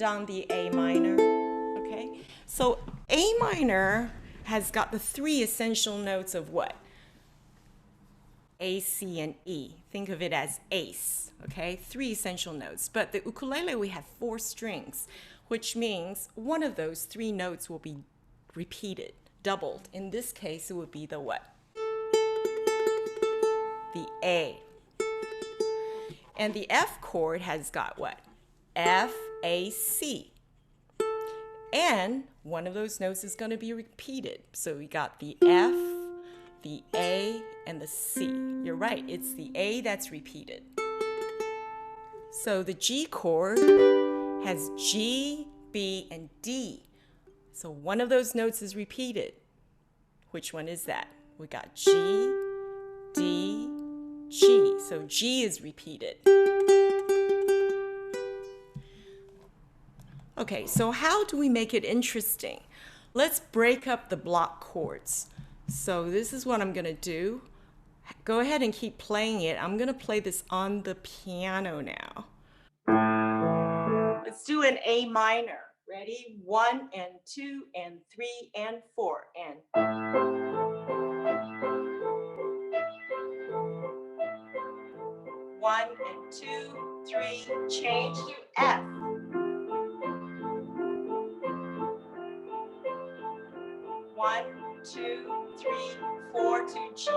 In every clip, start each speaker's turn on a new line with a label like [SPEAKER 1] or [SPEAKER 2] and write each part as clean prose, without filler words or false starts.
[SPEAKER 1] on the A minor, okay? So A minor has got the three essential notes of what? A, C, and E. Think of it as ACE, okay? Three essential notes. But the ukulele, we have 4 strings, which means one of those 3 notes will be repeated, doubled. In this case, it would be the what? The A. And the F chord has got what? F, A, C. And one of those notes is going to be repeated. So we got the F, the A, and the C. You're right, it's the A that's repeated. So the G chord has G, B, and D. So one of those notes is repeated. Which one is that? We got G, D, G. So G is repeated. Okay, so how do we make it interesting? Let's break up the block chords. So this is what I'm going to do. Go ahead and keep playing it. I'm going to play this on the piano now. Let's do an A minor. Ready? 1 and 2 and 3 and 4 and 1 and 2, 3, change to F. 1, 2, 3, 4 to G.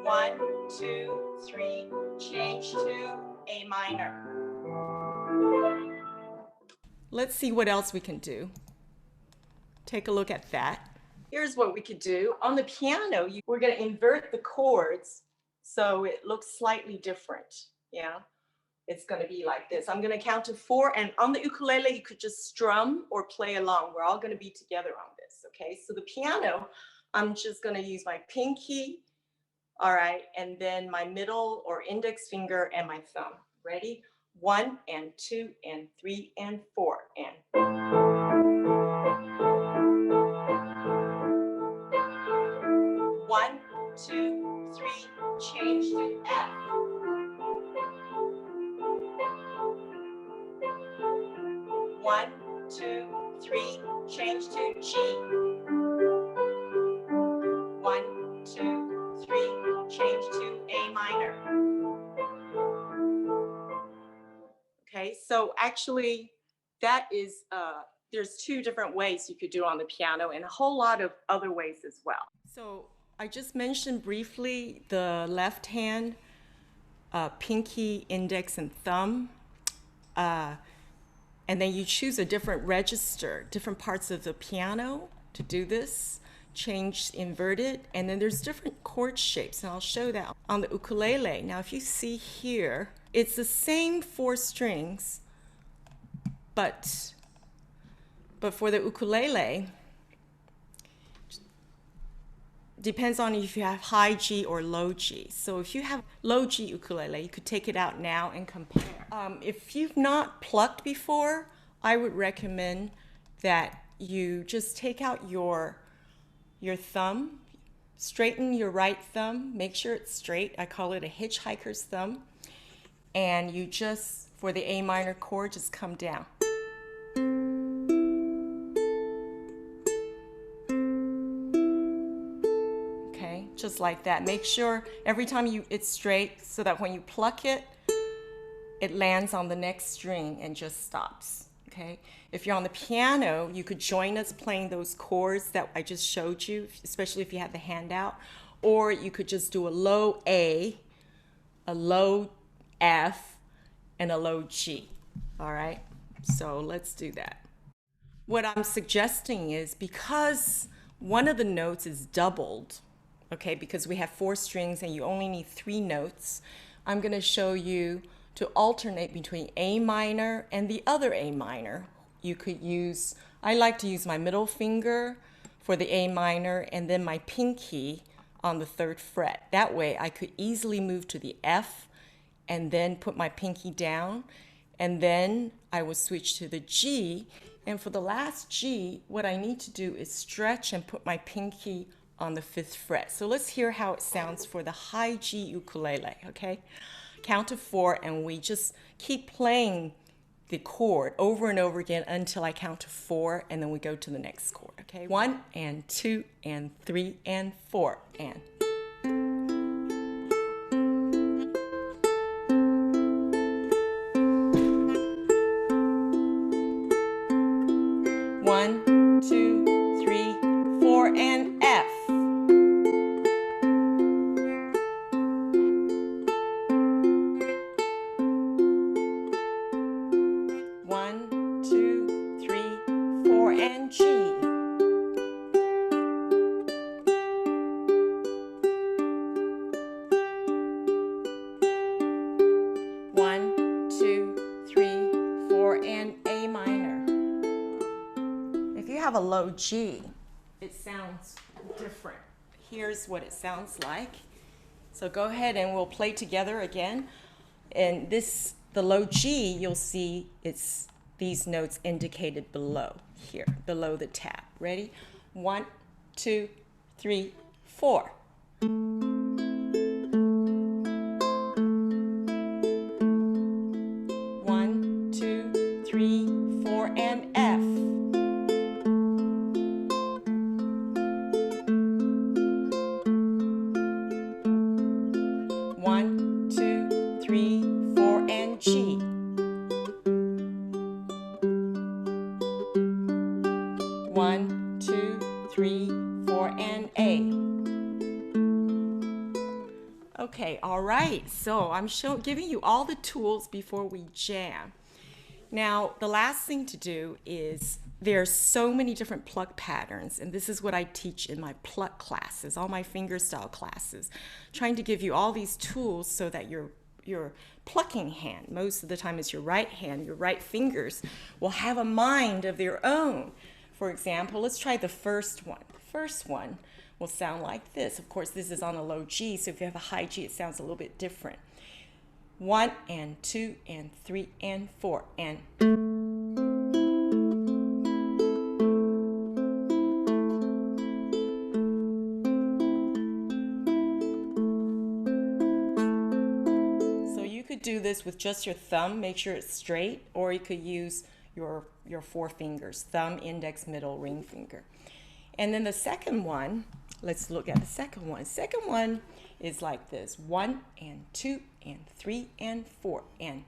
[SPEAKER 1] 1, 2, 3, change to A minor. Let's see what else we can do. Take a look at that. Here's what we could do. On the piano, we're going to invert the chords so it looks slightly different. Yeah. It's going to be like this. I'm going to count to 4, and on the ukulele, you could just strum or play along. We're all going to be together on this, okay? So the piano, I'm just going to use my pinky, all right, and then my middle or index finger and my thumb. Ready? 1 and 2 and 3 and 4 and 1, 2, 3, change to F. 1, 2, 3, change to G. 1, 2, 3, change to A minor. Okay, so actually that is, there's 2 different ways you could do it on the piano and a whole lot of other ways as well. So I just mentioned briefly the left hand, pinky, index, and thumb. And then you choose a different register, different parts of the piano to do this, change, invert it, and then there's different chord shapes, and I'll show that on the ukulele. Now, if you see here, it's the same 4 strings, but for the ukulele, depends on if you have high G or low G. So if you have low G ukulele, you could take it out now and compare. If you've not plucked before, I would recommend that you just take out your thumb, straighten your right thumb, make sure it's straight. I call it a hitchhiker's thumb. And you just, for the A minor chord, just come down. Just like that. Make sure every time it's straight so that when you pluck it, it lands on the next string and just stops. Okay. If you're on the piano, you could join us playing those chords that I just showed you, especially if you have the handout, or you could just do a low A, a low F, and a low G. All right. So let's do that. What I'm suggesting is because one of the notes is doubled, okay, because we have 4 strings and you only need 3 notes, I'm going to show you to alternate between A minor and the other A minor. You could use, I like to use my middle finger for the A minor and then my pinky on the 3rd fret. That way I could easily move to the F and then put my pinky down, and then I will switch to the G. And for the last G, what I need to do is stretch and put my pinky on the 5th fret. So let's hear how it sounds for the high G ukulele, okay? count to 4, and we just keep playing the chord over and over again until I count to 4, and then we go to the next chord, okay? 1 and 2 and 3 and 4 and. One, two, three, 4 and F. And G. 1, 2, 3, 4 and A minor. If you have a low G, it sounds different. Here's what it sounds like. So go ahead and we'll play together again. And this, the low G, you'll see it's these notes indicated below here, below the tab. Ready? 1, 2, 3, 4. 1, 2, 3, 4 and F. 1, 2, 3, 4 and G. 1, 2, 3, 4 and A. Okay, all right, so I'm giving you all the tools before we jam. Now, the last thing to do is there's so many different pluck patterns, and this is what I teach in my pluck classes, all my fingerstyle classes, trying to give you all these tools so that your plucking hand, most of the time it's your right hand, your right fingers, will have a mind of their own. For example, let's try the first one. The first one will sound like this. Of course, this is on a low G, so if you have a high G, it sounds a little bit different. 1 and 2 and 3 and 4 and. So you could do this with just your thumb, make sure it's straight, or you could use your 4 fingers, thumb, index, middle, ring finger. And then the second one, let's look at the second one. Second one is like this: 1 and 2 and 3 and 4 and.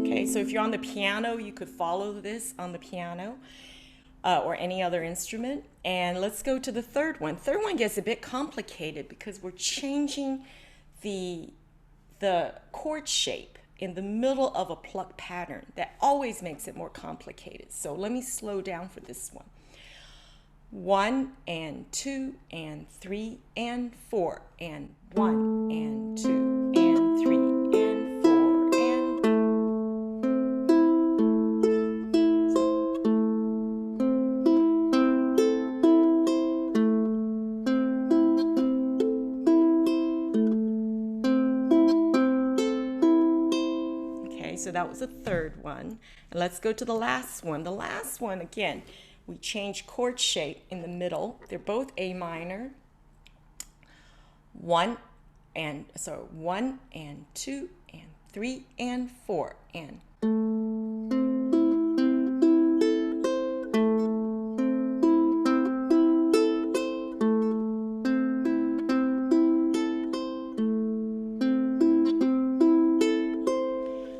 [SPEAKER 1] Okay, so if you're on the piano, you could follow this on the piano. Or any other instrument. And let's go to the third one. Third one gets a bit complicated because we're changing the chord shape in the middle of a pluck pattern. That always makes it more complicated. So let me slow down for this one. 1 and 2 and 3 and 4 and 1 and 2 and 3 and 4 and. So that was the third one. And let's go to the last one. The last one, again, we change chord shape in the middle. They're both A minor. 1 and 2 and 3 and 4 and.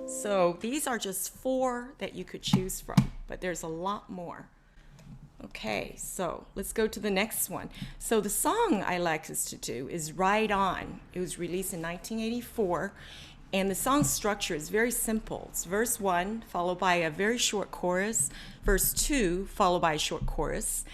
[SPEAKER 1] So these are just 4 that you could choose from, but there's a lot more. Okay, so let's go to the next one. So the song I like us to do is Ride On. It was released in 1984, and the song structure is very simple. It's verse 1 followed by a very short chorus, verse 2 followed by a short chorus.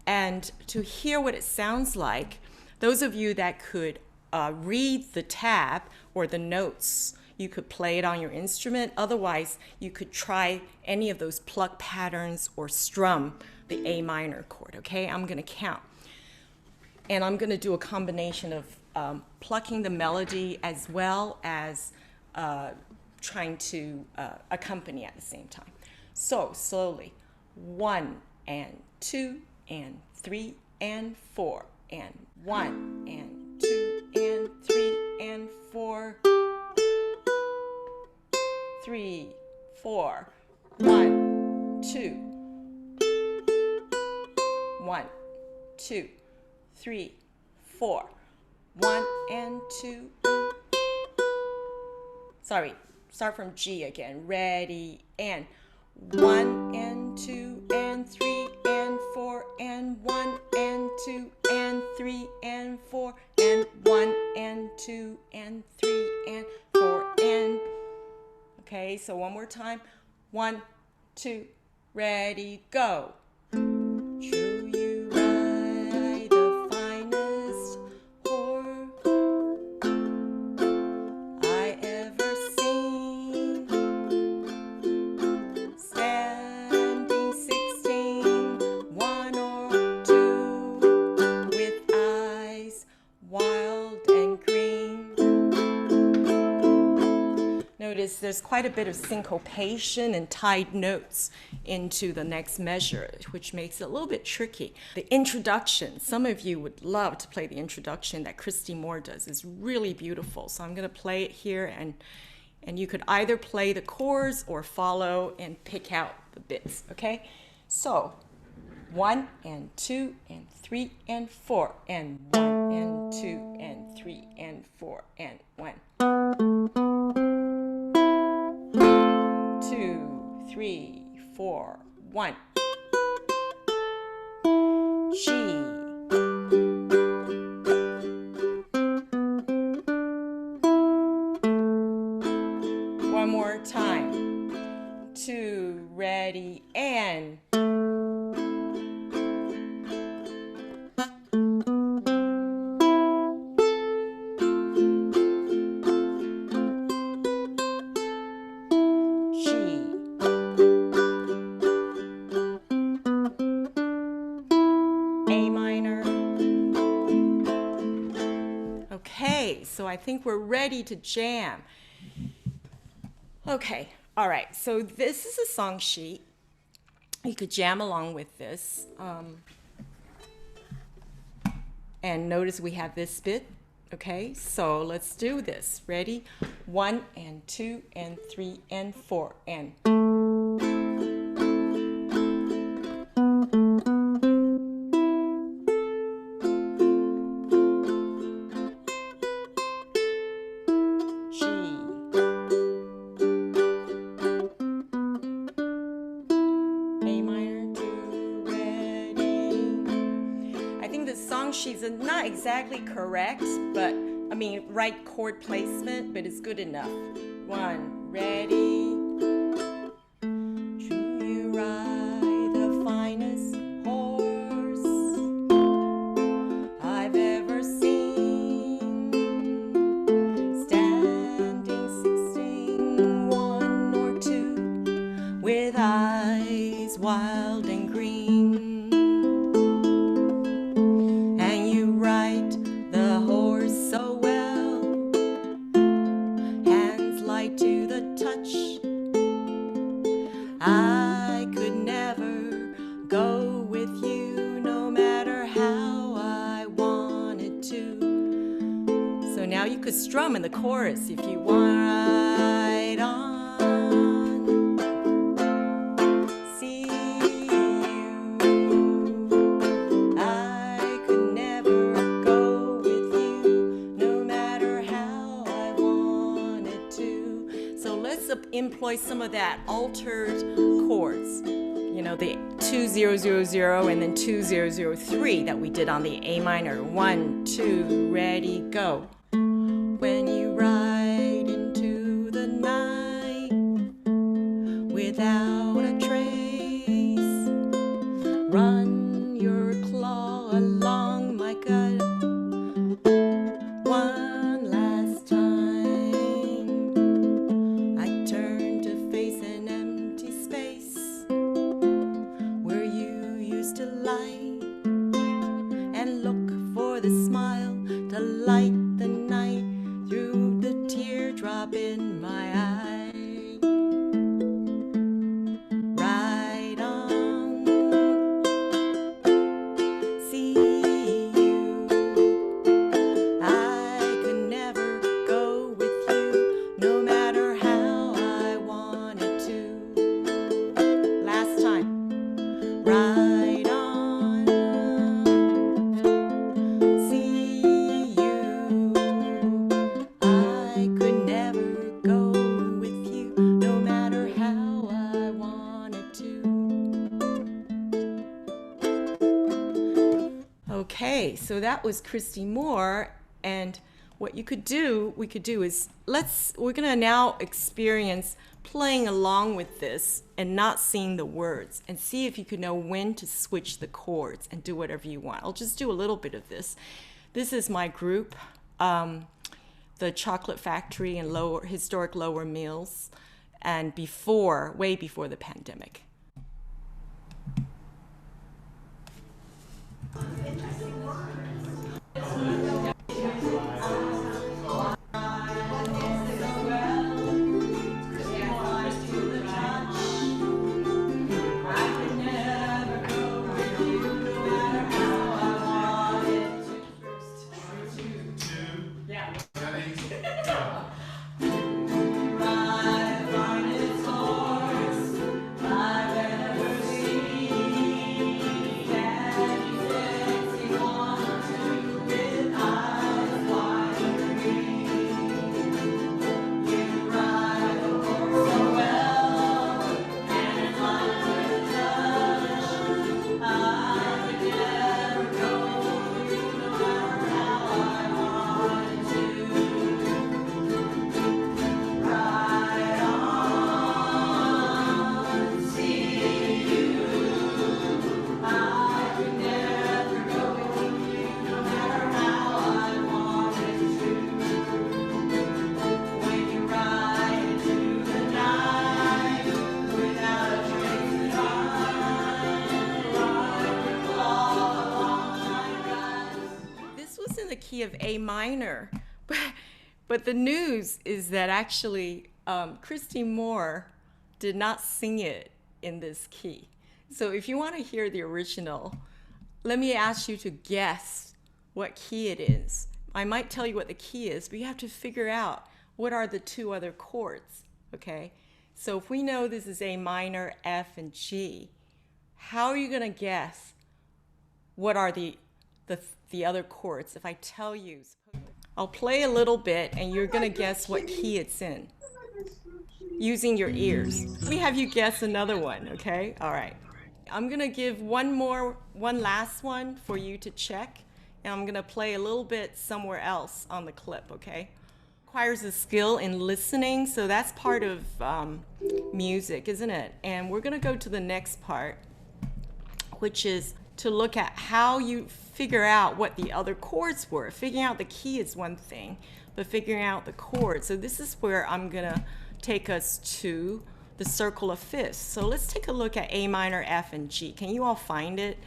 [SPEAKER 1] And to hear what it sounds like, those of you that could read the tab or the notes, you could play it on your instrument. Otherwise, you could try any of those pluck patterns or strum the A minor chord, okay? I'm gonna count. And I'm gonna do a combination of plucking the melody as well as trying to accompany at the same time. So slowly. 1 and 2 and 3 and 4 and 1 and 2 and 3 and 4. 3, 4. 1, 2. 1, 2, 3, 4. 1 and 2. Sorry, start from G again. Ready, and 1 and 2 and 3 and 4 and 1 and 2 and 3 and 4 and 1 and 2 and 3 and 4 and. Okay, so one more time. 1, 2, ready, go. True, you ride the finest horse I ever seen. Standing 16, 1 or 2, with eyes wild and green. Notice there's quite a bit of syncopation and tied notes into the next measure, which makes it a little bit tricky. The introduction, some of you would love to play the introduction that Christy Moore does. It's really beautiful. So I'm going to play it here, and you could either play the chords or follow and pick out the bits, okay? So 1 and 2 and 3 and 4 and 1 and 2 and 3 and 4 and 1. 2, 3, 4, 1. G. One more time. 2, ready, and. Okay, so I think we're ready to jam. Okay, all right, so this is a song sheet. You could jam along with this. And notice we have this bit. Okay, so let's do this. Ready? 1 and 2 and 3 and 4 and. She's not exactly correct, but I mean, right chord placement, but it's good enough. 1, ready. True, you ride the finest horse I've ever seen. Standing 16, 1 or 2, with eyes wild and green. I could never go with you, no matter how I wanted to. So now you could strum in the chorus if you want. Right on. See you. I could never go with you, no matter how I wanted to. So let's employ some of that altered chords. You know, the 2 0 0 0 and then 2 0 0 3 that we did on the A minor. 1, 2, ready, go. When you ride into the night without a trace, run your claw along my gut. One last time, I turn to face an empty space where you used to lie and look for the smile to light the night through the teardrop in my eye. so that was Christy Moore, and what we could do is we're gonna now experience playing along with this and not seeing the words, and see if you can know when to switch the chords and do whatever you want. I'll just do a little bit of this. This is my group, the Chocolate Factory and Historic Lower Mills, and way before the pandemic. Key of A minor, but the news is that actually Christy Moore did not sing it in this key. So if you want to hear the original, let me ask you to guess what key it is. I might tell you what the key is, but you have to figure out what are the two other chords, okay? So if we know this is A minor, F, and G, how are you going to guess what are the other chords? If I tell you, I'll play a little bit and you're gonna guess what key it's in using your ears. Let me have you guess another one, okay? All right. I'm gonna give one last one for you to check, and I'm gonna play a little bit somewhere else on the clip, okay? Requires a skill in listening, so that's part of music, isn't it? And we're gonna go to the next part, which is to look at how you figure out what the other chords were. Figuring out the key is one thing, but figuring out the chords. So this is where I'm gonna take us to the circle of fifths. So let's take a look at A minor, F, and G. Can you all find it?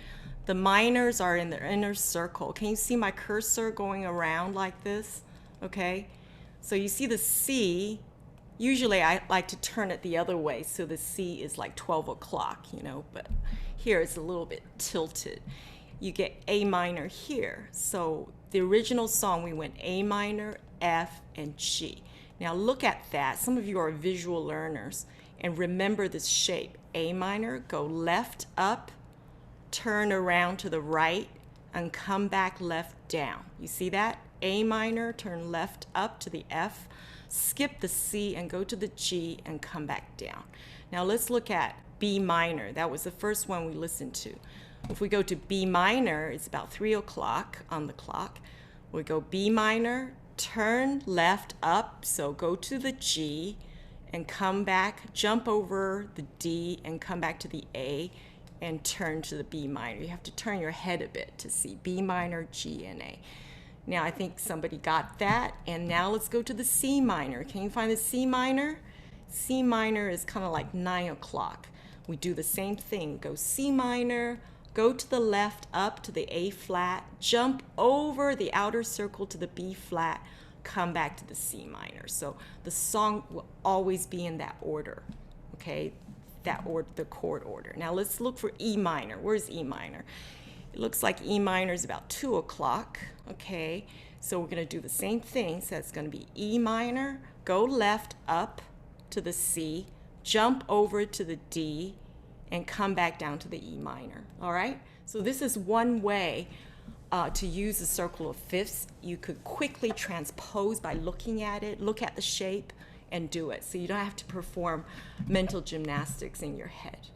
[SPEAKER 1] The minors are in the inner circle. Can you see my cursor going around like this? Okay, so you see the C. Usually I like to turn it the other way, so the C is like 12 o'clock, you know, but here it's a little bit tilted. You get A minor here. So the original song, we went A minor, F, and G. Now look at that. Some of you are visual learners, and remember this shape. A minor, go left up, turn around to the right, and come back left down. You see that? A minor, turn left up to the F, skip the C and go to the G and come back down. Now let's look at B minor. That was the first one we listened to. If we go to B minor, it's about 3 o'clock on the clock. We go B minor, turn left up, so go to the G and come back, jump over the D and come back to the A and turn to the B minor. You have to turn your head a bit to see B minor, G, and A. Now I think somebody got that, and now let's go to the C minor. Can you find the C minor? C minor is kind of like 9 o'clock. We do the same thing. Go C minor, go to the left up to the A flat, jump over the outer circle to the B flat, come back to the C minor. So the song will always be in that order, okay? The chord order. Now let's look for E minor. Where's E minor? It looks like E minor is about 2 o'clock, okay? So we're gonna do the same thing. So it's gonna be E minor, go left up to the C, jump over to the D, and come back down to the E minor, all right? So this is one way to use the circle of fifths. You could quickly transpose by looking at it, look at the shape, and do it. So you don't have to perform mental gymnastics in your head,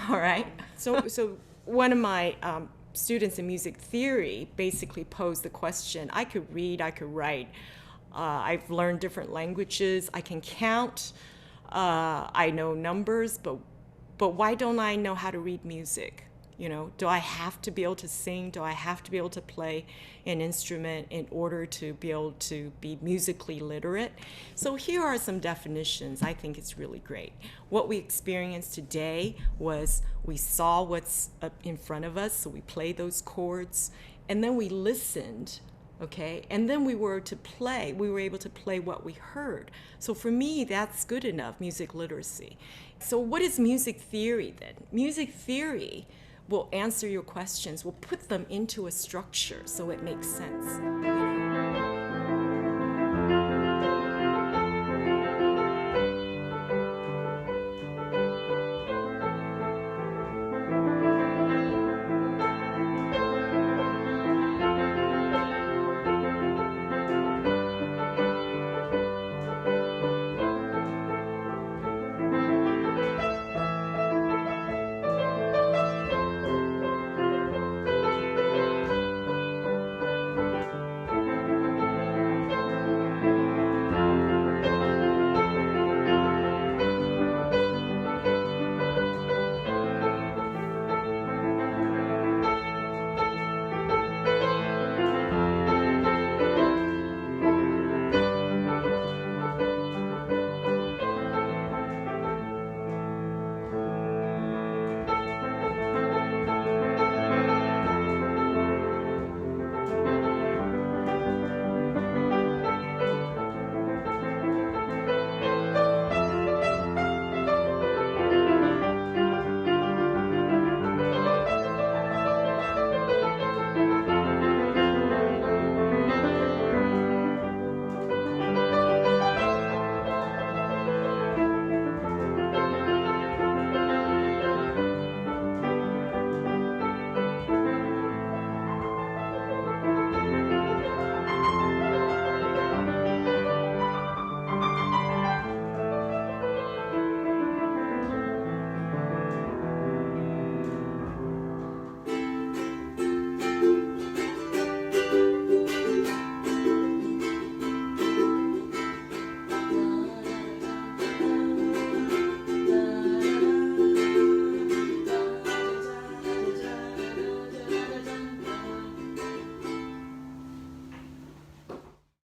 [SPEAKER 1] all right? So one of my students in music theory basically pose the question, I could read, I could write, I've learned different languages, I can count, I know numbers, but why don't I know how to read music? You know, do I have to be able to sing? Do I have to be able to play an instrument in order to be able to be musically literate? So here are some definitions. I think it's really great. What we experienced today was we saw what's up in front of us, so we played those chords, and then we listened, okay? And then we were able to play what we heard. So for me, that's good enough, music literacy. So what is music theory then? Music theory will answer your questions, will put them into a structure so it makes sense.